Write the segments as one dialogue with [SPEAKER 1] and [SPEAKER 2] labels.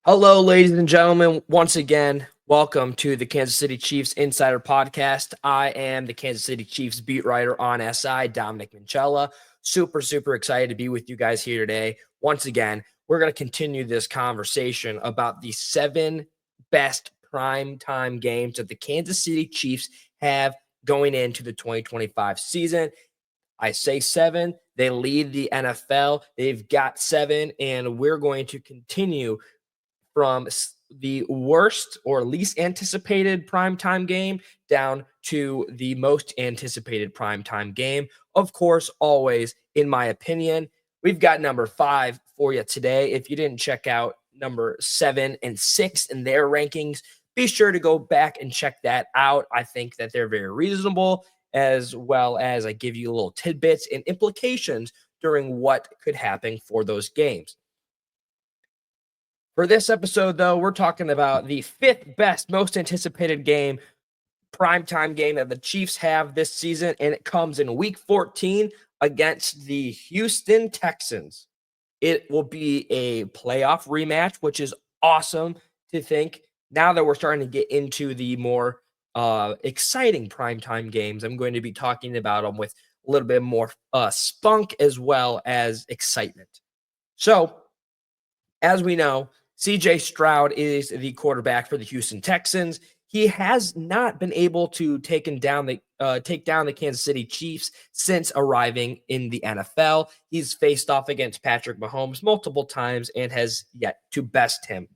[SPEAKER 1] Hello, ladies and gentlemen. Once again, welcome to the Kansas City Chiefs Insider Podcast. I am the Kansas City Chiefs beat writer on SI, Dominic Minchella. Super excited to be with you guys here today. Once again, we're going to continue this conversation about the 7 best primetime games that the Kansas City Chiefs have going into the 2025 season. I say 7. They lead the NFL. They've got 7, and we're going to continue from the worst or least anticipated primetime game down to the most anticipated primetime game. Of course, always, in my opinion, we've got number 5 for you today. If you didn't check out number 7 and 6 in their rankings, be sure to go back and check that out. I think that they're very reasonable, as well as I give you little tidbits and implications during what could happen for those games. For this episode, though, we're talking about the 5th best, most anticipated game, primetime game that the Chiefs have this season, and it comes in Week 14 against the Houston Texans. It will be a playoff rematch, which is awesome to think. Now that we're starting to get into the more exciting primetime games, I'm going to be talking about them with a little bit more spunk as well as excitement. So, as we know, CJ Stroud is the quarterback for the Houston Texans. He has not been able to take down the Kansas City Chiefs since arriving in the NFL. He's faced off against Patrick Mahomes multiple times and has yet to best him.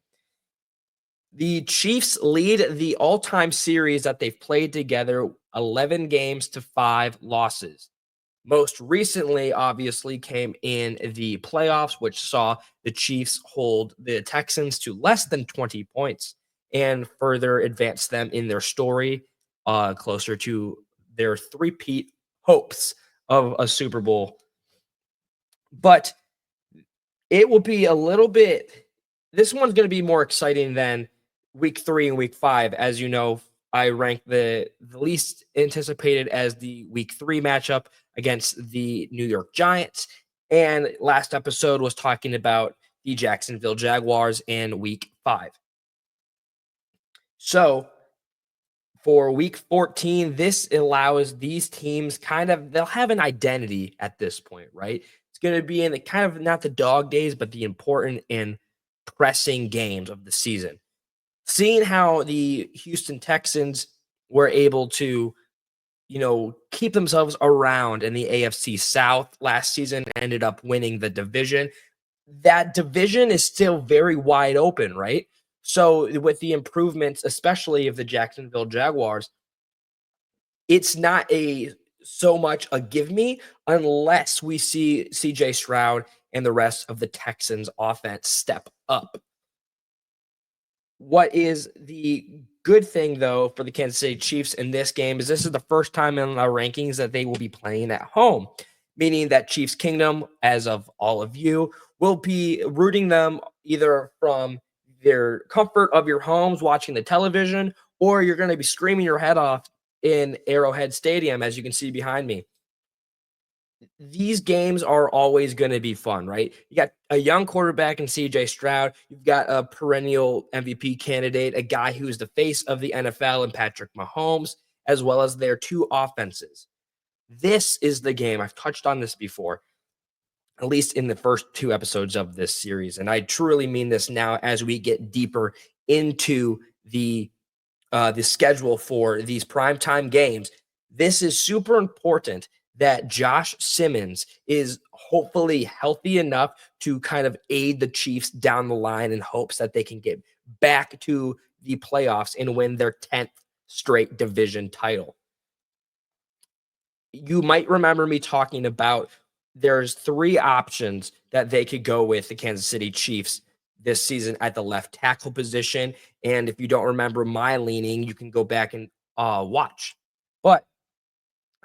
[SPEAKER 1] The Chiefs lead the all-time series that they've played together, 11 games to 5 losses. Most recently, obviously, came in the playoffs, which saw the Chiefs hold the Texans to less than 20 points and further advance them in their story closer to their three-peat hopes of a Super Bowl. But it will be a little bit – this one's going to be more exciting than Week 3 and Week 5. As you know, I rank the least anticipated as the Week 3 matchup against the New York Giants. And last episode was talking about the Jacksonville Jaguars in Week 5. So for Week 14, this allows these teams they'll have an identity at this point, right? It's going to be in the kind of not the dog days, but the important and pressing games of the season. Seeing how the Houston Texans were able to keep themselves around in the AFC South last season, ended up winning the division. That division is still very wide open, right? So with the improvements, especially of the Jacksonville Jaguars, it's not so much a give me unless we see CJ Stroud and the rest of the Texans offense step up. What is the good thing, though, for the Kansas City Chiefs in this game is this is the first time in our rankings that they will be playing at home, meaning that Chiefs Kingdom, as of all of you, will be rooting them either from their comfort of your homes watching the television, or you're going to be screaming your head off in Arrowhead Stadium, as you can see behind me. These games are always going to be fun, right? You got a young quarterback in CJ Stroud. You've got a perennial MVP candidate, a guy who's the face of the NFL in Patrick Mahomes, as well as their 2 offenses. This is the game. I've touched on this before, at least in the first 2 episodes of this series. And I truly mean this now as we get deeper into the schedule for these primetime games. This is super important that Josh Simmons is hopefully healthy enough to kind of aid the Chiefs down the line in hopes that they can get back to the playoffs and win their 10th straight division title. You might remember me talking about there's 3 options that they could go with the Kansas City Chiefs this season at the left tackle position. And if you don't remember my leaning, you can go back and watch. But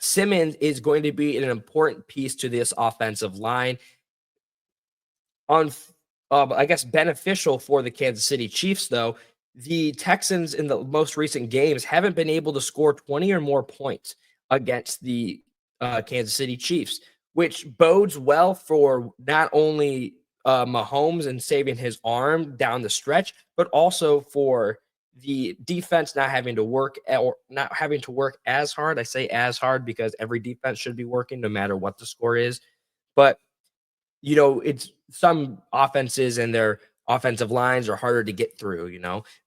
[SPEAKER 1] Simmons is going to be an important piece to this offensive line. I guess beneficial for the Kansas City Chiefs, though, the Texans in the most recent games haven't been able to score 20 or more points against the Kansas City Chiefs, which bodes well for not only Mahomes and saving his arm down the stretch, but also for the defense not having to work or not having to work as hard. I say as hard because every defense should be working no matter what the score is. But it's some offenses and their offensive lines are harder to get through.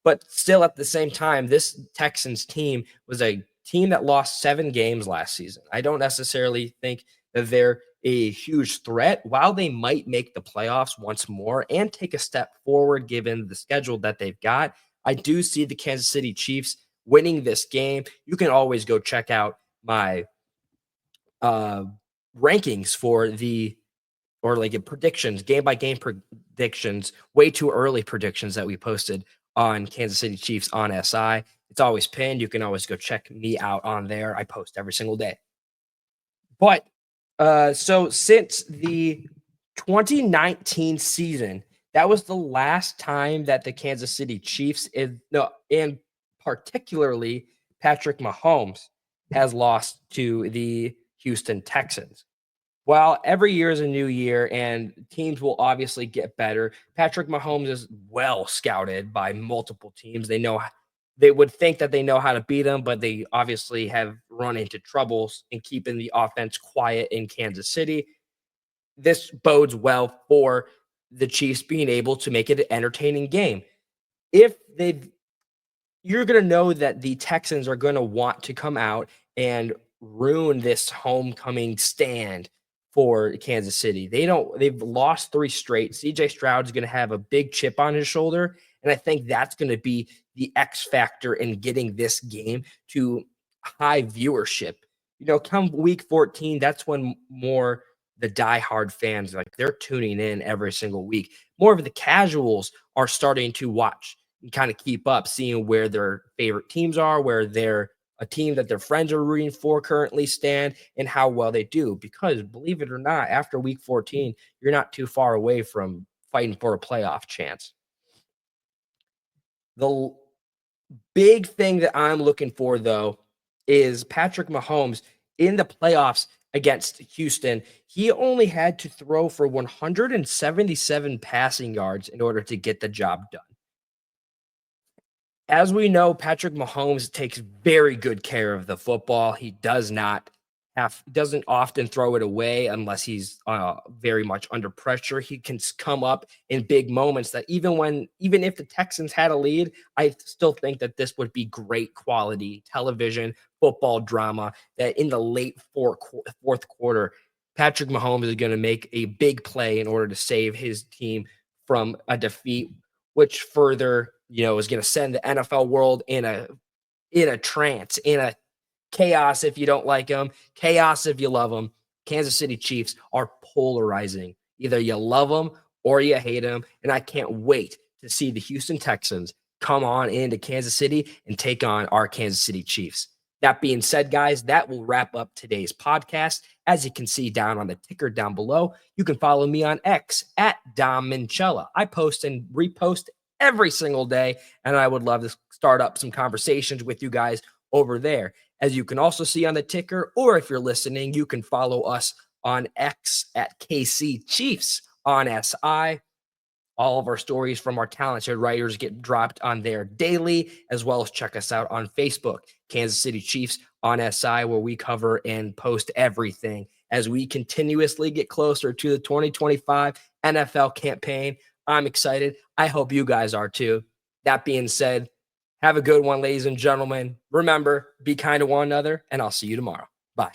[SPEAKER 1] But still at the same time, this Texans team was a team that lost 7 games last season. I don't necessarily think that they're a huge threat. While they might make the playoffs once more and take a step forward given the schedule that they've got, I do see the Kansas City Chiefs winning this game. You can always go check out my uh rankings for the or like predictions, game by game predictions, way too early predictions that we posted on Kansas City Chiefs on SI. It's always pinned. You can always go check me out on there. I post every single day. But so since the 2019 season, that was the last time that the Kansas City Chiefs and particularly Patrick Mahomes has lost to the Houston Texans. Well, every year is a new year, and teams will obviously get better. Patrick Mahomes is well scouted by multiple teams. They would think that they know how to beat him, but they obviously have run into troubles in keeping the offense quiet in Kansas City. This bodes well for the Chiefs being able to make it an entertaining game. If they You're going to know that the Texans are going to want to come out and ruin this homecoming stand for Kansas City. They've lost 3 straight. CJ Stroud's going to have a big chip on his shoulder, and I think that's going to be the X factor in getting this game to high viewership. Come week 14, that's when more the diehard fans, like, they're tuning in every single week. More of the casuals are starting to watch and kind of keep up, seeing where their favorite teams are, where they're a team that their friends are rooting for currently stand, and how well they do. Because believe it or not, after week 14, you're not too far away from fighting for a playoff chance. The big thing that I'm looking for, though, is Patrick Mahomes in the playoffs against Houston. He only had to throw for 177 passing yards in order to get the job done. As we know, Patrick Mahomes takes very good care of the football. He doesn't often throw it away unless he's very much under pressure. He can come up in big moments that even if the Texans had a lead, I still think that this would be great quality television football drama. That in the late fourth quarter, Patrick Mahomes is going to make a big play in order to save his team from a defeat, which further, is going to send the NFL world in a trance, in a chaos if you don't like them, chaos if you love them. Kansas City Chiefs are polarizing. Either you love them or you hate them, and I can't wait to see the Houston Texans come on into Kansas City and take on our Kansas City Chiefs. That being said, guys, that will wrap up today's podcast. As you can see down on the ticker down below, you can follow me on X at Dom Minchella. I post and repost every single day, and I would love to start up some conversations with you guys over there. As you can also see on the ticker, or if you're listening, you can follow us on X at KC Chiefs on SI. All of our stories from our talented writers get dropped on there daily, as well as check us out on Facebook, Kansas City Chiefs on SI, where we cover and post everything as we continuously get closer to the 2025 NFL campaign. I'm excited. I hope you guys are too. That being said, have a good one, ladies and gentlemen. Remember, be kind to one another, and I'll see you tomorrow. Bye.